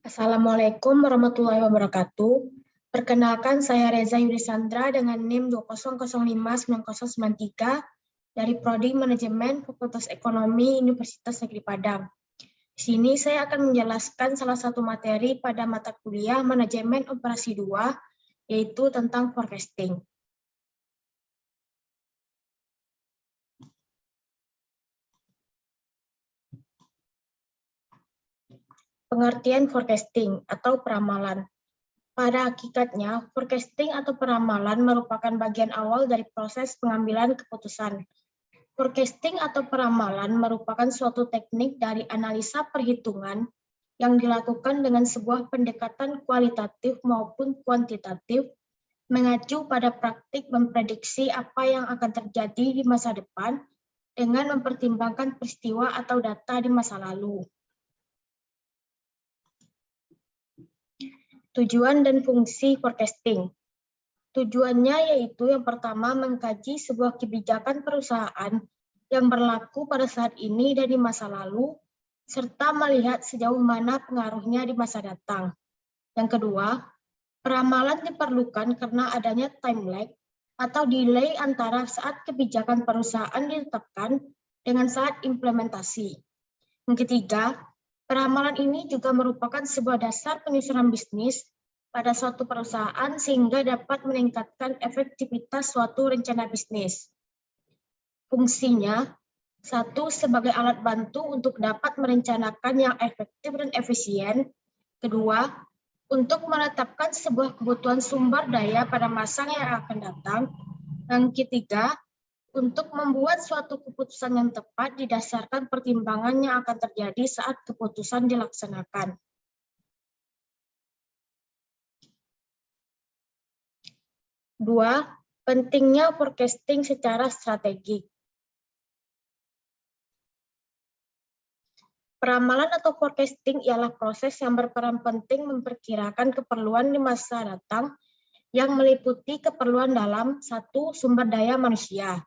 Assalamualaikum warahmatullahi wabarakatuh. Perkenalkan, saya Reza Yurisandra dengan NIM 20059093 dari Prodi Manajemen Fakultas Ekonomi Universitas Negeri Padang. Di sini saya akan menjelaskan salah satu materi pada mata kuliah Manajemen Operasi 2, yaitu tentang forecasting. Pengertian forecasting atau peramalan. Pada hakikatnya, forecasting atau peramalan merupakan bagian awal dari proses pengambilan keputusan. Forecasting atau peramalan merupakan suatu teknik dari analisa perhitungan yang dilakukan dengan sebuah pendekatan kualitatif maupun kuantitatif, mengacu pada praktik memprediksi apa yang akan terjadi di masa depan dengan mempertimbangkan peristiwa atau data di masa lalu. Tujuan dan fungsi forecasting. Tujuannya yaitu yang pertama mengkaji sebuah kebijakan perusahaan yang berlaku pada saat ini dan di masa lalu, serta melihat sejauh mana pengaruhnya di masa datang. Yang kedua, peramalan diperlukan karena adanya time lag atau delay antara saat kebijakan perusahaan ditetapkan dengan saat implementasi. Yang ketiga, peramalan ini juga merupakan sebuah dasar penyusunan bisnis pada suatu perusahaan sehingga dapat meningkatkan efektivitas suatu rencana bisnis. Fungsinya, satu, sebagai alat bantu untuk dapat merencanakan yang efektif dan efisien. Kedua, untuk menetapkan sebuah kebutuhan sumber daya pada masa yang akan datang. Yang ketiga, untuk membuat suatu keputusan yang tepat didasarkan pertimbangan yang akan terjadi saat keputusan dilaksanakan. Dua, pentingnya forecasting secara strategik. Peramalan atau forecasting ialah proses yang berperan penting memperkirakan keperluan di masa datang yang meliputi keperluan dalam satu, sumber daya manusia,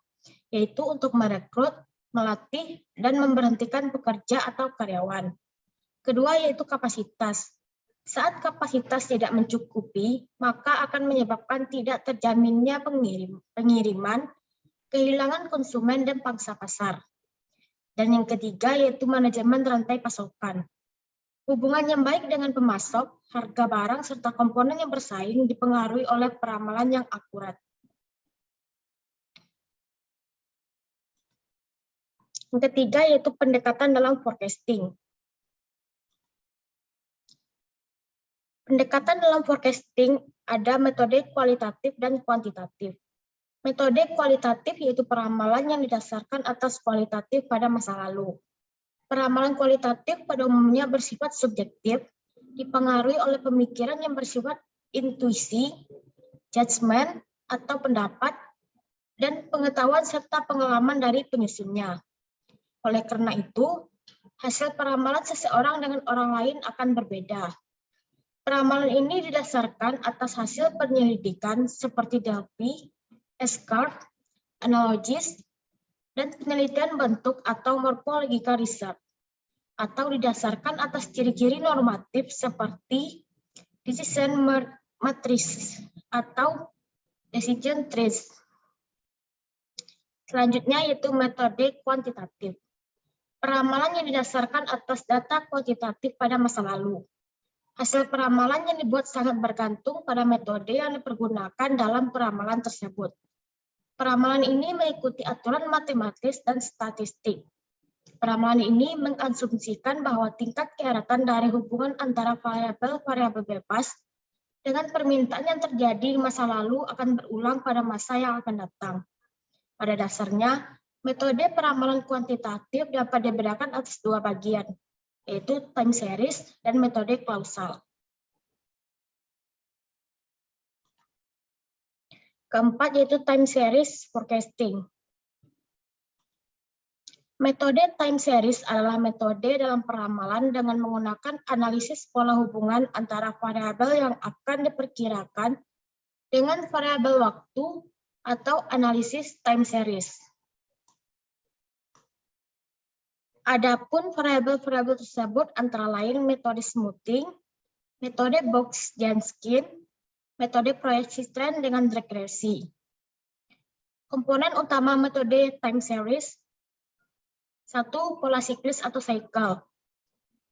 yaitu untuk merekrut, melatih, dan memberhentikan pekerja atau karyawan. Kedua, yaitu kapasitas. Saat kapasitas tidak mencukupi, maka akan menyebabkan tidak terjaminnya pengiriman, kehilangan konsumen, dan pangsa pasar. Dan yang ketiga, yaitu manajemen rantai pasokan. Hubungan yang baik dengan pemasok, harga barang, serta komponen yang bersaing dipengaruhi oleh peramalan yang akurat. Yang ketiga yaitu pendekatan dalam forecasting. Pendekatan dalam forecasting ada metode kualitatif dan kuantitatif. Metode kualitatif yaitu peramalan yang didasarkan atas kualitatif pada masa lalu. Peramalan kualitatif pada umumnya bersifat subjektif, dipengaruhi oleh pemikiran yang bersifat intuisi, judgement atau pendapat, dan pengetahuan serta pengalaman dari penyusunnya. Oleh karena itu, hasil peramalan seseorang dengan orang lain akan berbeda. Peramalan ini didasarkan atas hasil penyelidikan seperti Delphi, S-curve, analogis, dan penelitian bentuk atau morfologika research, atau didasarkan atas ciri-ciri normatif seperti decision matrix atau decision trees. Selanjutnya yaitu metode kuantitatif. Peramalan yang didasarkan atas data kuantitatif pada masa lalu. Hasil peramalan yang dibuat sangat bergantung pada metode yang dipergunakan dalam peramalan tersebut. Peramalan ini mengikuti aturan matematis dan statistik. Peramalan ini mengasumsikan bahwa tingkat keeratan dari hubungan antara variabel-variabel bebas dengan permintaan yang terjadi di masa lalu akan berulang pada masa yang akan datang. Pada dasarnya, metode peramalan kuantitatif dapat dibedakan atas dua bagian, yaitu time series dan metode klausal. Keempat yaitu time series forecasting. Metode time series adalah metode dalam peramalan dengan menggunakan analisis pola hubungan antara variabel yang akan diperkirakan dengan variabel waktu atau analisis time series. Adapun variabel-variabel tersebut antara lain metode smoothing, metode Box-Janskin, metode proyeksi tren dengan regresi. Komponen utama metode time series, satu, pola siklis atau cycle.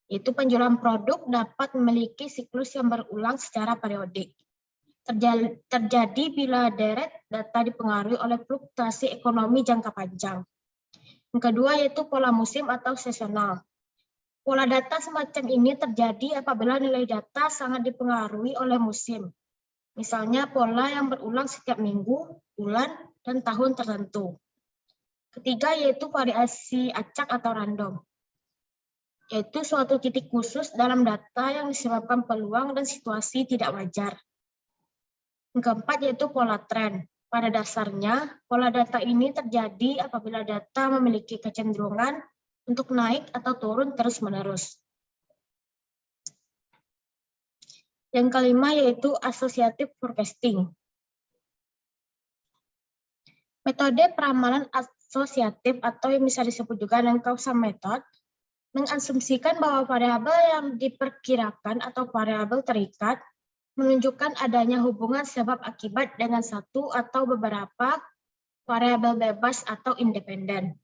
Itu penjualan produk dapat memiliki siklus yang berulang secara periodik. Terjadi bila deret data dipengaruhi oleh fluktuasi ekonomi jangka panjang. Yang kedua yaitu pola musim atau seasonal. Pola data semacam ini terjadi apabila nilai data sangat dipengaruhi oleh musim. Misalnya pola yang berulang setiap minggu, bulan, dan tahun tertentu. Ketiga yaitu variasi acak atau random. Yaitu suatu titik khusus dalam data yang disebabkan peluang dan situasi tidak wajar. Yang keempat yaitu pola tren. Pada dasarnya, pola data ini terjadi apabila data memiliki kecenderungan untuk naik atau turun terus-menerus. Yang kelima yaitu associative forecasting. Metode peramalan asosiatif atau yang bisa disebut juga dengan causal method mengasumsikan bahwa variabel yang diperkirakan atau variabel terikat menunjukkan adanya hubungan sebab akibat dengan satu atau beberapa variabel bebas atau independen.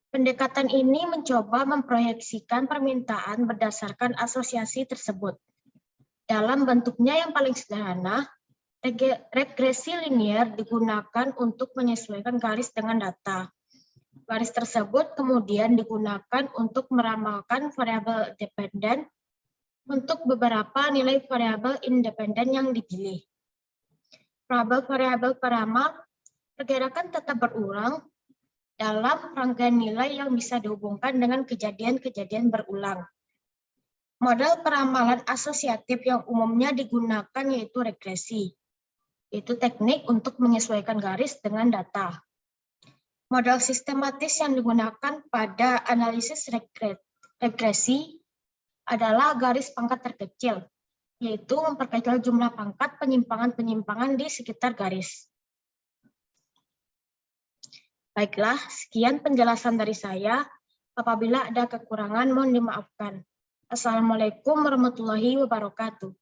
Pendekatan ini mencoba memproyeksikan permintaan berdasarkan asosiasi tersebut. Dalam bentuknya yang paling sederhana, regresi linier digunakan untuk menyesuaikan garis dengan data. Garis tersebut kemudian digunakan untuk meramalkan variabel dependen untuk beberapa nilai variabel independen yang dipilih. Variabel peramal perkirakan tetap berulang dalam rangkaian nilai yang bisa dihubungkan dengan kejadian-kejadian berulang. Model peramalan asosiatif yang umumnya digunakan yaitu regresi. Itu teknik untuk menyesuaikan garis dengan data. Model sistematis yang digunakan pada analisis regresi adalah garis pangkat terkecil, yaitu memperkecil jumlah pangkat penyimpangan-penyimpangan di sekitar garis. Baiklah, sekian penjelasan dari saya. Apabila ada kekurangan, mohon dimaafkan. Assalamualaikum warahmatullahi wabarakatuh.